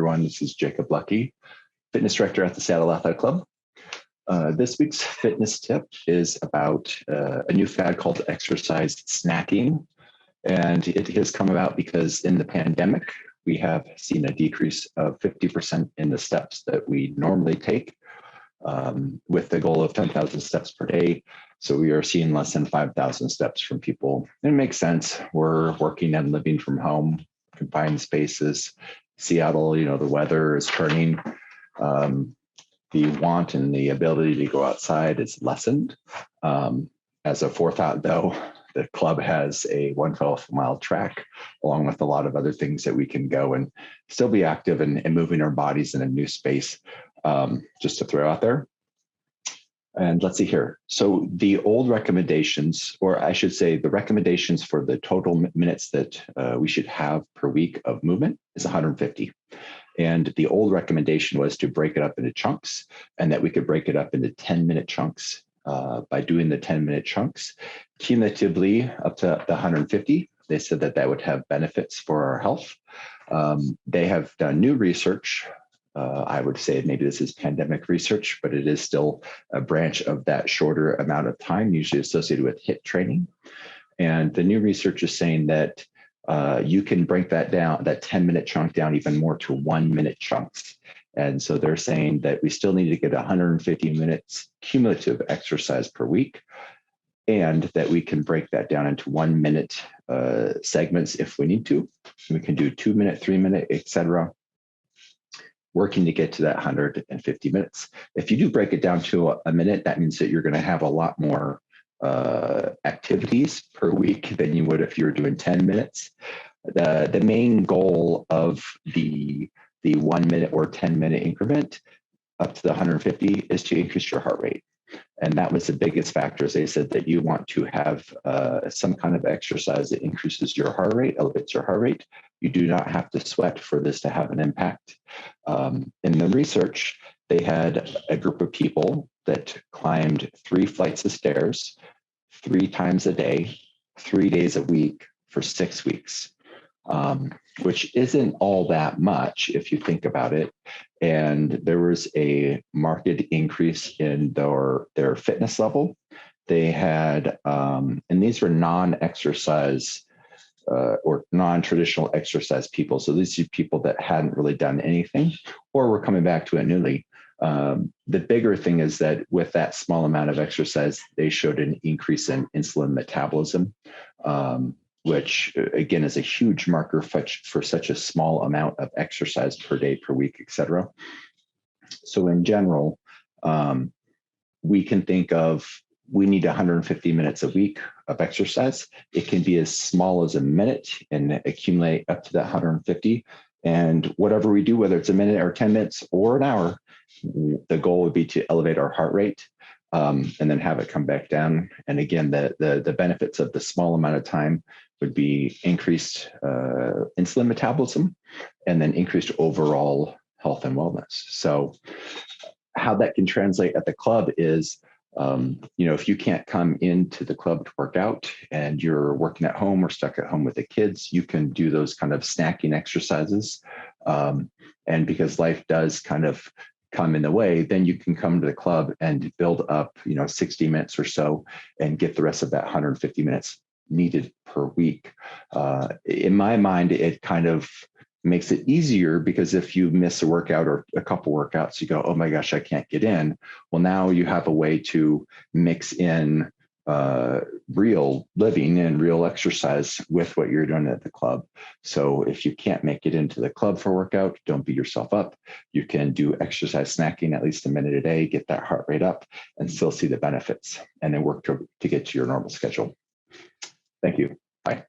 everyone. This is Jacob Lucky, fitness director at the Seattle Athletic Club. This week's fitness tip is about a new fad called exercise snacking. And it has come about because in the pandemic, we have seen a decrease of 50% in the steps that we normally take with the goal of 10,000 steps per day. So we are seeing less than 5,000 steps from people. It makes sense. We're working and living from home, confined spaces. Seattle, the weather is turning. The want and the ability to go outside is lessened. As a forethought, though, the club has a 112-mile track, along with a lot of other things that we can go and still be active and moving our bodies in a new space, just to throw out there. And let's see here. So the old recommendations, or I should say the recommendations for the total minutes that we should have per week of movement is 150. And the old recommendation was to break it up into chunks, and that we could break it up into 10-minute chunks. By doing the 10-minute chunks, cumulatively up to the 150, they said that that would have benefits for our health. They have done new research. I would say maybe this is pandemic research, but it is still a branch of that shorter amount of time, usually associated with HIIT training. And the new research is saying that you can break that down, that 10-minute chunk down even more to 1-minute chunks. And so they're saying that we still need to get 150 minutes cumulative exercise per week, and that we can break that down into 1-minute segments if we need to. We can do 2-minute, 3-minute, etc., working to get to that 150 minutes. If you do break it down to a minute, that means that you're going to have a lot more activities per week than you would if you were doing 10 minutes. The main goal of the 1-minute or 10-minute increment up to the 150 is to increase your heart rate. And that was the biggest factor. They said that you want to have some kind of exercise that increases your heart rate, elevates your heart rate. You do not have to sweat for this to have an impact. In the research, they had a group of people that climbed 3 flights of stairs 3 times a day, 3 days a week for 6 weeks. Which isn't all that much if you think about it. And there was a marked increase in their fitness level. They had, and these were non-exercise or non-traditional exercise people. So these are people that hadn't really done anything or were coming back to it newly. The bigger thing is that with that small amount of exercise, they showed an increase in insulin metabolism, which again is a huge marker for such a small amount of exercise per day, per week, et cetera. So in general, we can think of, we need 150 minutes a week of exercise. It can be as small as a minute and accumulate up to that 150. And whatever we do, whether it's a minute or 10 minutes or an hour, the goal would be to elevate our heart rate and then have it come back down. And again, the benefits of the small amount of time would be increased insulin metabolism and then increased overall health and wellness. So how that can translate at the club is, if you can't come into the club to work out and you're working at home or stuck at home with the kids, you can do those kind of snacking exercises. And because life does kind of come in the way, then you can come to the club and build up, 60 minutes or so and get the rest of that 150 minutes needed per week. In my mind, it kind of makes it easier because if you miss a workout or a couple workouts, you go, oh my gosh, I can't get in. Well, now you have a way to mix in real living and real exercise with what you're doing at the club. So if you can't make it into the club for workout, don't beat yourself up. You can do exercise snacking at least a minute a day, get that heart rate up and still see the benefits, and then work to get to your normal schedule. Thank you. Bye.